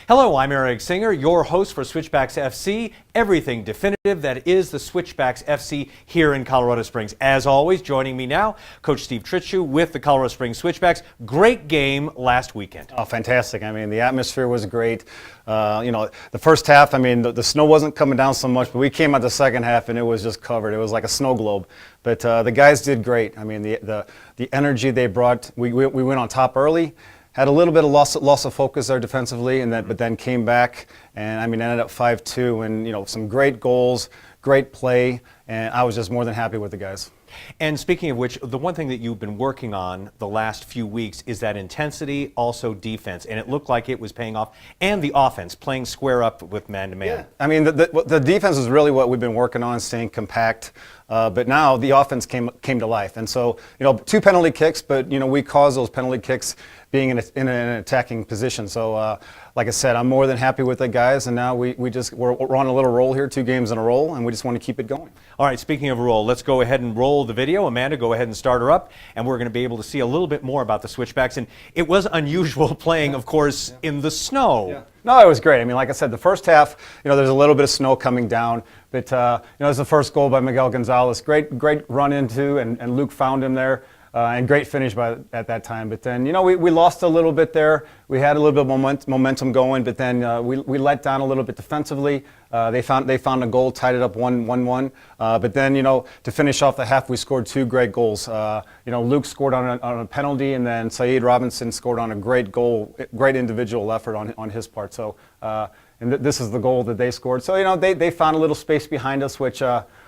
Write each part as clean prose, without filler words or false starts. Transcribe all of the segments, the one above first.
Hello, I'm Eric Singer, your host for Switchbacks FC, everything definitive that is the Switchbacks FC here in Colorado Springs. As always, joining me now, Coach Steve Trittschuh with the Colorado Springs Switchbacks. Great game last weekend. Oh, fantastic. I mean, the atmosphere was great. The first half, I mean, the snow wasn't coming down so much, but we came out the second half and it was just covered. It was like a snow globe. But the guys did great. I mean, the energy they brought, we went on top early. Had a little bit of loss of focus there defensively, but then came back and I mean ended up 5-2, and some great goals, great play, and I was just more than happy with the guys. And speaking of which, the one thing that you've been working on the last few weeks is that intensity, also defense, and it looked like it was paying off, and the offense, playing square up with man-to-man. Yeah. I mean, the defense is really what we've been working on, staying compact, but now the offense came to life. And so, 2 penalty kicks, but, we caused those penalty kicks being in an attacking position. So, like I said, I'm more than happy with the guys, and now we're on a little roll here, 2 games in a row, and we just want to keep it going. All right, speaking of a roll, let's go ahead and roll the video. Amanda, go ahead and start her up, and we're going to be able to see a little bit more about the Switchbacks. And it was unusual playing, of course, in the snow. Yeah. No, it was great. I mean, like I said, the first half, there's a little bit of snow coming down, but it was the first goal by Miguel Gonzalez. Great run into, and Luke found him there. And great finish at that time. But then, we lost a little bit there. We had a little bit of momentum going, but then we let down a little bit defensively. They found a goal, tied it up 1-1. But then, to finish off the half, we scored 2 great goals. Luke scored on a penalty, and then Saeed Robinson scored on a great goal, great individual effort on his part. So, and this is the goal that they scored. So, they found a little space behind us, which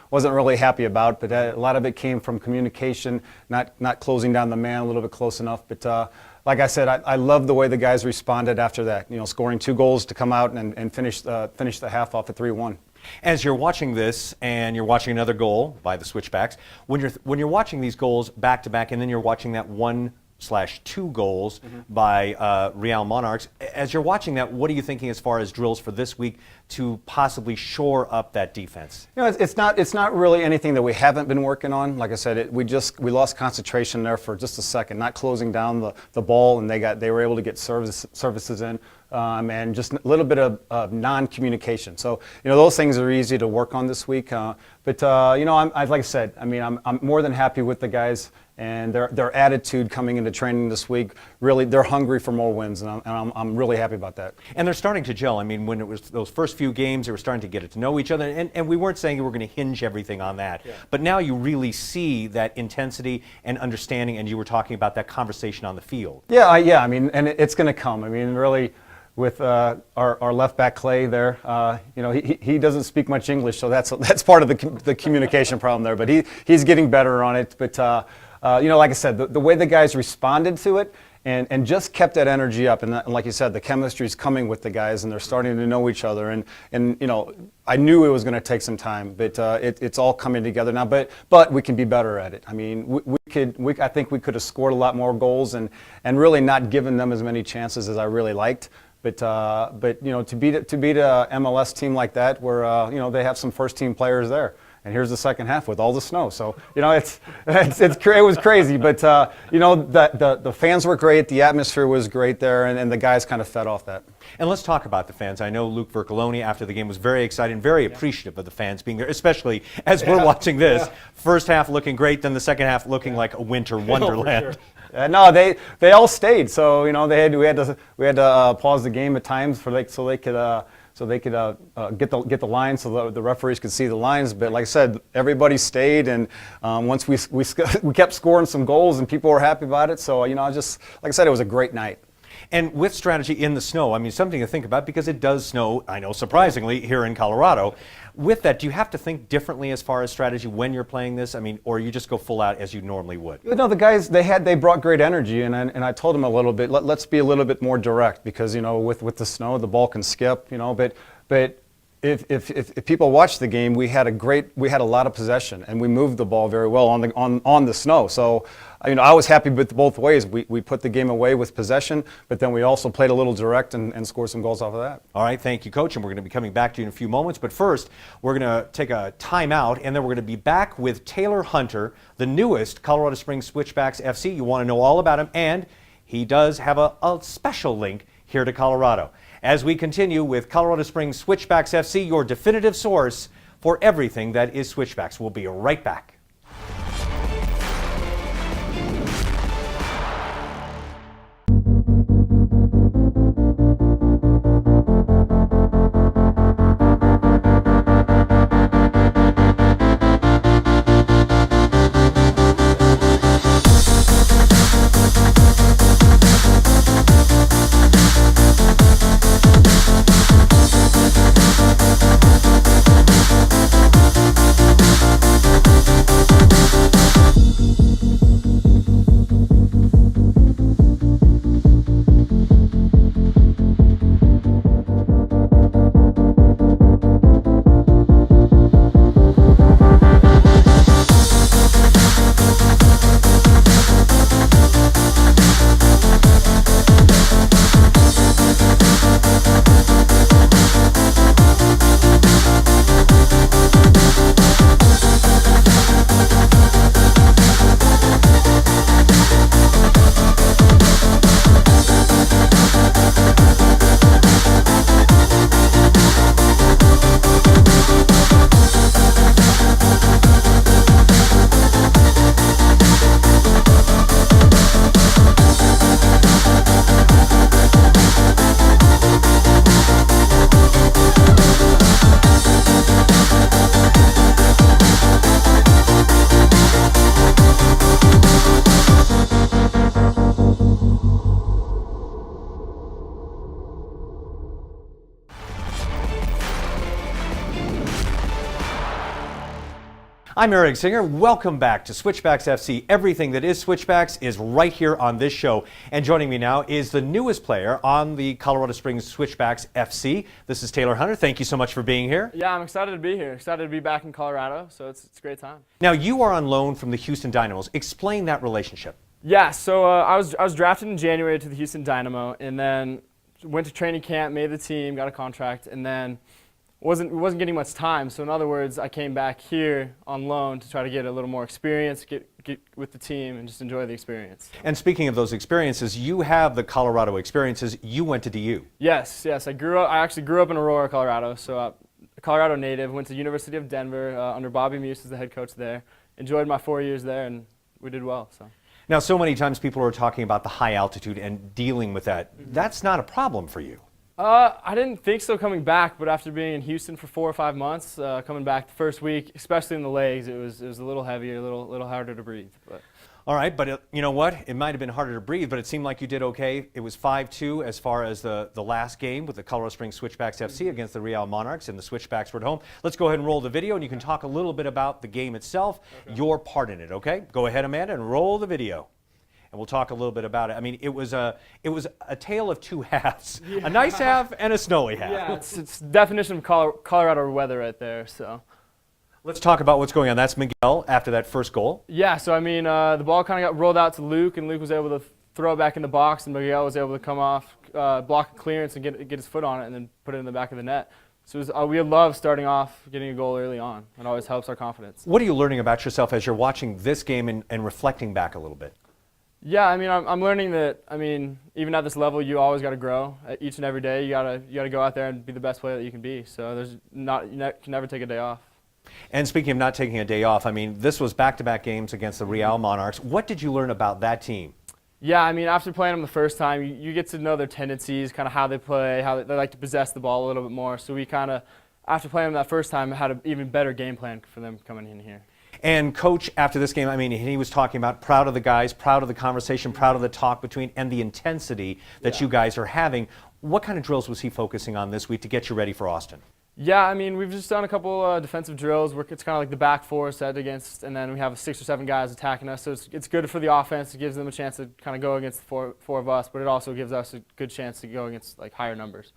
wasn't really happy about, but a lot of it came from communication, not closing down the man a little bit close enough. But like I said, I love the way the guys responded after that. Scoring 2 goals to come out and finish the half off at 3-1. As you're watching this, and you're watching another goal by the Switchbacks, when you're watching these goals back to back, and then you're watching that 1/2 goals by Real Monarchs. As you're watching that, what are you thinking as far as drills for this week to possibly shore up that defense? It's not really anything that we haven't been working on. Like I said, we lost concentration there for just a second, not closing down the ball, and they were able to get services in. And just a little bit of non-communication. So, those things are easy to work on this week. But like I said, I mean, I'm more than happy with the guys and their attitude coming into training this week. Really, they're hungry for more wins, and I'm really happy about that. And they're starting to gel. I mean, when it was those first few games, they were starting to get to know each other, and we weren't saying we were going to hinge everything on that. Yeah. But now you really see that intensity and understanding, and you were talking about that conversation on the field. Yeah, I mean, and it's going to come. I mean, really. With our left back Clay there, he doesn't speak much English, so that's part of the communication problem there. But he's getting better on it. But like I said, the way the guys responded to it and just kept that energy up, and like you said, the chemistry is coming with the guys, and they're starting to know each other. And I knew it was going to take some time, but it's all coming together now. But we can be better at it. I mean, I think we could have scored a lot more goals and really not given them as many chances as I really liked. But to beat a MLS team like that, where they have some first-team players there, and here's the second half with all the snow. So it was crazy. But the fans were great, the atmosphere was great there, and the guys kind of fed off that. And let's talk about the fans. I know Luke Vercoloni after the game was very excited and very appreciative of the fans being there, especially as we're watching this. Yeah. First half looking great, then the second half looking like a winter wonderland. No, they all stayed. So we had to pause the game at times so they could get the lines so the referees could see the lines. But like I said, everybody stayed, and once we kept scoring some goals, and people were happy about it. So just like I said, it was a great night. And with strategy in the snow, I mean, something to think about because it does snow, I know, surprisingly, here in Colorado. With that, do you have to think differently as far as strategy when you're playing this? I mean, or you just go full out as you normally would? No, the guys, they brought great energy, and I told them a little bit, let's be a little bit more direct because, with the snow, the ball can skip, but if people watch the game, we had a lot of possession, and we moved the ball very well on the snow. So, I was happy with both ways. We put the game away with possession, but then we also played a little direct and scored some goals off of that. All right, thank you, Coach, and we're going to be coming back to you in a few moments. But first, we're going to take a timeout, and then we're going to be back with Taylor Hunter, the newest Colorado Springs Switchbacks FC. You want to know all about him, and he does have a special link here to Colorado. as we continue with Colorado Springs Switchbacks FC, your definitive source for everything that is Switchbacks. We'll be right back. I'm Eric Singer. Welcome back to Switchbacks FC. Everything that is Switchbacks is right here on this show. And joining me now is the newest player on the Colorado Springs Switchbacks FC. This is Taylor Hunter. Thank you so much for being here. Yeah, I'm excited to be here. Excited to be back in Colorado, so it's a great time. Now, you are on loan from the Houston Dynamos. Explain that relationship. Yeah, so I was drafted in January to the Houston Dynamo, and then went to training camp, made the team, got a contract, and then wasn't getting much time. So in other words, I came back here on loan to try to get a little more experience, get with the team, and just enjoy the experience. And speaking of those experiences, you have the Colorado experiences. You went to DU. Yes. I actually grew up in Aurora, Colorado. So a Colorado native. Went to University of Denver under Bobby Muse as the head coach there. Enjoyed my 4 years there, and we did well. Now, so many times people are talking about the high altitude and dealing with that. That's not a problem for you. I didn't think so coming back, but after being in Houston for 4 or 5 months, coming back the first week, especially in the legs, it was a little heavier, a little harder to breathe. But. All right, but you know what? It might have been harder to breathe, but it seemed like you did okay. It was 5-2 as far as the last game with the Colorado Springs Switchbacks FC against the Real Monarchs, and the Switchbacks were at home. Let's go ahead and roll the video, and you can talk a little bit about the game itself, your part in it, okay? Go ahead, Amanda, and roll the video. And we'll talk a little bit about it. I mean, it was a tale of two halves, a nice half and a snowy half. Yeah, it's definition of Colorado weather right there. So let's talk about what's going on. That's Miguel after that first goal. Yeah, so I mean, the ball kind of got rolled out to Luke, and Luke was able to throw it back in the box, and Miguel was able to come off, block a clearance, and get his foot on it, and then put it in the back of the net. So we love starting off getting a goal early on. It always helps our confidence. What are you learning about yourself as you're watching this game and reflecting back a little bit? Yeah, I mean, I'm learning that, I mean, even at this level, you always got to grow each and every day. You gotta go out there and be the best player that you can be. So you can never take a day off. And speaking of not taking a day off, I mean, this was back-to-back games against the Real Monarchs. What did you learn about that team? Yeah, I mean, after playing them the first time, you get to know their tendencies, kind of how they play, how they like to possess the ball a little bit more. So we kind of, after playing them that first time, had an even better game plan for them coming in here. And Coach, after this game, I mean, he was talking about proud of the guys, proud of the conversation, proud of the talk between, and the intensity that you guys are having. What kind of drills was he focusing on this week to get you ready for Austin? Yeah, I mean, we've just done a couple defensive drills where it's kind of like the back four set against, and then we have 6 or 7 guys attacking us. So it's good for the offense. It gives them a chance to kind of go against the four of us, but it also gives us a good chance to go against like higher numbers.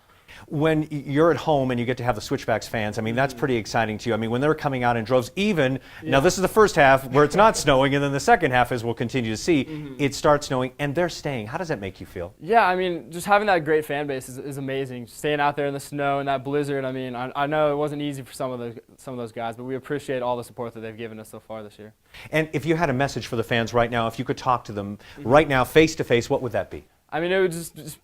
When you're at home and you get to have the Switchbacks fans, I mean, that's pretty exciting to you. I mean, when they're coming out in droves, now this is the first half where it's not snowing, and then the second half, as we'll continue to see, it starts snowing, and they're staying. How does that make you feel? Yeah, I mean, just having that great fan base is amazing. Staying out there in the snow and that blizzard, I mean, I know it wasn't easy for some of those guys, but we appreciate all the support that they've given us so far this year. And if you had a message for the fans right now, if you could talk to them right now, face to face, what would that be? I mean, it would just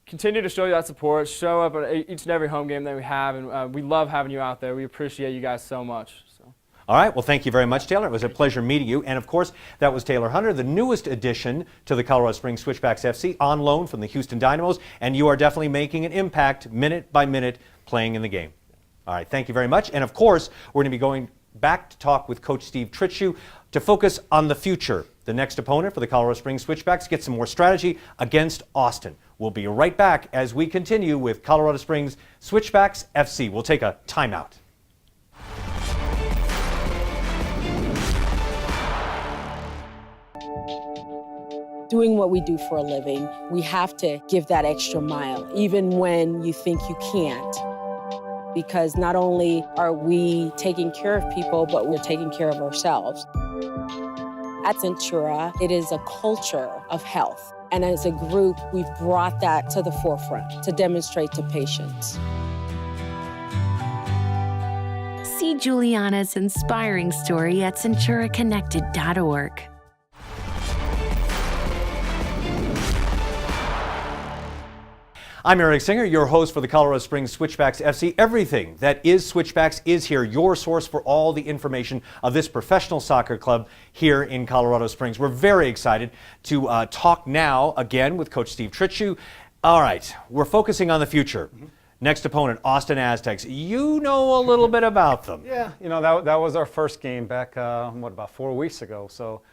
continue to show you that support. Show up at each and every home game that we have, and we love having you out there. We appreciate you guys so much. So. All right, well, thank you very much, Taylor. It was a pleasure meeting you. And, of course, that was Taylor Hunter, the newest addition to the Colorado Springs Switchbacks FC, on loan from the Houston Dynamos, and you are definitely making an impact minute by minute playing in the game. All right, thank you very much. And, of course, we're going to be going back to talk with Coach Steve Trittschuh to focus on the future. The next opponent for the Colorado Springs Switchbacks gets some more strategy against Austin. We'll be right back as we continue with Colorado Springs Switchbacks FC. We'll take a timeout. Doing what we do for a living, we have to give that extra mile, even when you think you can't. Because not only are we taking care of people, but we're taking care of ourselves. At Centura, it is a culture of health. And as a group, we've brought that to the forefront to demonstrate to patients. See Juliana's inspiring story at CenturaConnected.org. I'm Eric Singer, your host for the Colorado Springs Switchbacks FC. Everything that is Switchbacks is here, your source for all the information of this professional soccer club here in Colorado Springs. We're very excited to talk now again with Coach Steve Trittschuh. All right, we're focusing on the future. Next opponent, Austin Aztecs. You know a little bit about them. Yeah, that was our first game back, about 4 weeks ago. So,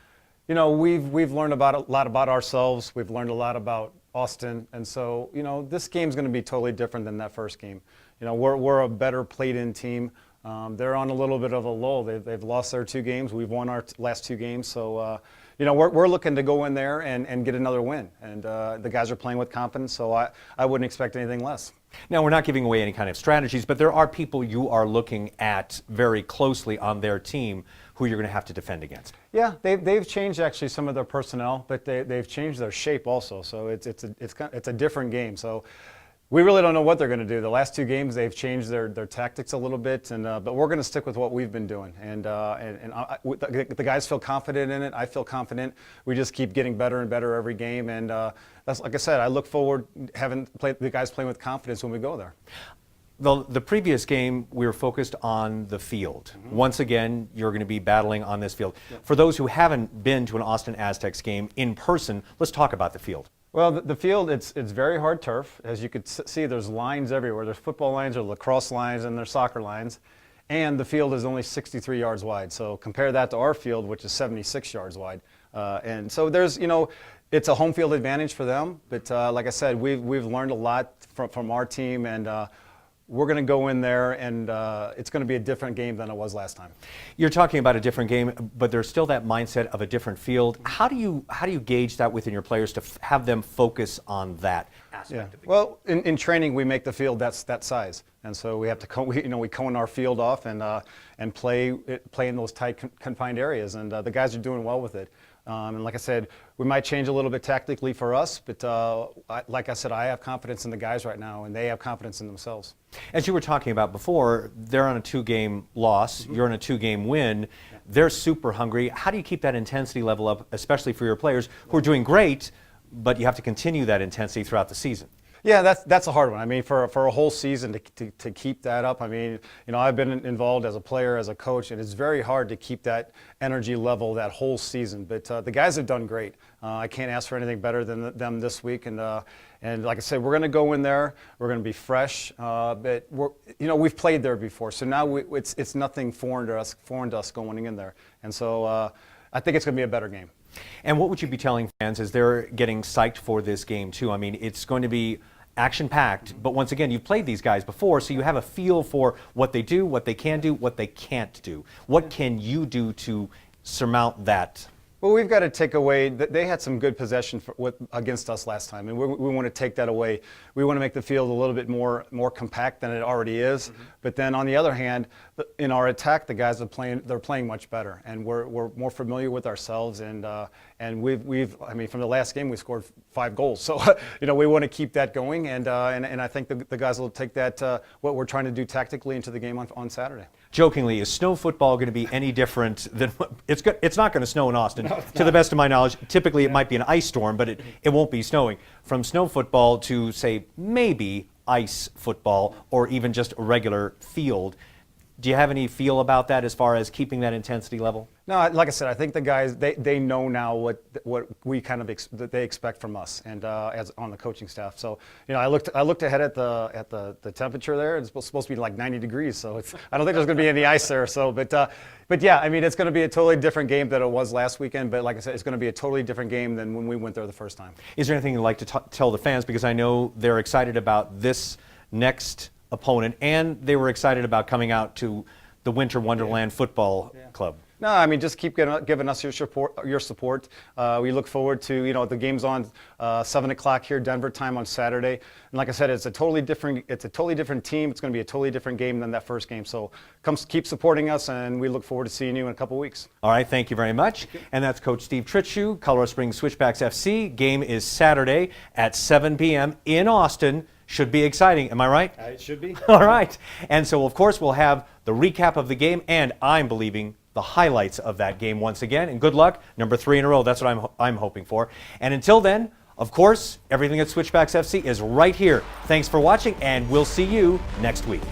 we've learned a lot about ourselves. We've learned a lot about Austin, and so this game's going to be totally different than that first game. We're a better played-in team. They're on a little bit of a lull. They've lost their 2 games. We've won our last 2 games, so we're looking to go in there and get another win. And the guys are playing with confidence, so I wouldn't expect anything less. Now, we're not giving away any kind of strategies, but there are people you are looking at very closely on their team who you're going to have to defend against. Yeah, they've changed actually some of their personnel, but they've changed their shape also. So it's a different game. So we really don't know what they're going to do. The last 2 games they've changed their tactics a little bit, and but we're going to stick with what we've been doing. And the guys feel confident in it. I feel confident. We just keep getting better and better every game. And that's, like I said, I look forward having the guys playing with confidence when we go there. The previous game, we were focused on the field. Once again, you're going to be battling on this field. For those who haven't been to an Austin Aztecs game in person, let's talk about the field. Well, the field, it's very hard turf. As you could see, there's lines everywhere. There's football lines, there's lacrosse lines, and there's soccer lines. And the field is only 63 yards wide. So compare that to our field, which is 76 yards wide. And so there's, it's a home field advantage for them. But like I said, we've learned a lot from our team, and we're going to go in there, and it's going to be a different game than it was last time. You're talking about a different game, but there's still that mindset of a different field. How do you gauge that within your players to have them focus on that aspect of the game? Well, in training, we make the field that size, and so we have to we cone our field off and play in those tight confined areas, and the guys are doing well with it. And like I said, we might change a little bit tactically for us, but like I said, I have confidence in the guys right now, and they have confidence in themselves. As you were talking about before, they're on a 2-game loss. You're on a 2-game win. They're super hungry. How do you keep that intensity level up, especially for your players who are doing great, but you have to continue that intensity throughout the season? Yeah, that's a hard one. I mean, for a whole season to keep that up. I mean, I've been involved as a player, as a coach, and it's very hard to keep that energy level that whole season. But the guys have done great. I can't ask for anything better than them this week. And like I said, we're going to go in there. We're going to be fresh. But we've played there before, so now it's nothing foreign to us going in there. And so I think it's going to be a better game. And what would you be telling fans as they're getting psyched for this game too? I mean, it's going to be action-packed, but once again, you've played these guys before, so you have a feel for what they do, what they can do, what they can't do. What can you do to surmount that? Well, we've got to take away. They had some good possession against us last time, and we want to take that away. We want to make the field a little bit more compact than it already is. But then on the other hand, in our attack, the guys they're playing much better, and we're more familiar with ourselves. And I mean, from the last game, we scored 5 goals. So we want to keep that going, and I think the guys will take that what we're trying to do tactically into the game on Saturday. Jokingly, is snow football going to be any different than it's not going to snow in Austin? to the best of my knowledge, typically it might be an ice storm, but it won't be snowing. From snow football to, say, maybe ice football or even just a regular field, do you have any feel about that as far as keeping that intensity level? No, like I said, I think the guys they know now what we kind of that they expect from us, and as on the coaching staff. So I looked ahead at the temperature there. It's supposed to be like 90 degrees, so I don't think there's going to be any ice there. So, but yeah, I mean it's going to be a totally different game than it was last weekend. But like I said, it's going to be a totally different game than when we went there the first time. Is there anything you'd like to tell the fans, because I know they're excited about this next opponent, and they were excited about coming out to the Winter Wonderland Football Club? No, I mean just keep giving us your support. We look forward to the game's on 7 o'clock here Denver time on Saturday. And like I said, it's a totally different team. It's going to be a totally different game than that first game. So keep supporting us, and we look forward to seeing you in a couple weeks. All right, thank you very much. And that's Coach Steve Trittschuh, Colorado Springs Switchbacks FC. Game is Saturday at 7 p.m. in Austin. Should be exciting, am I right? It should be. All right. And so, of course, we'll have the recap of the game, and I'm believing the highlights of that game once again. And good luck, number 3 in a row. That's what I'm hoping for. And until then, of course, everything at Switchbacks FC is right here. Thanks for watching, and we'll see you next week.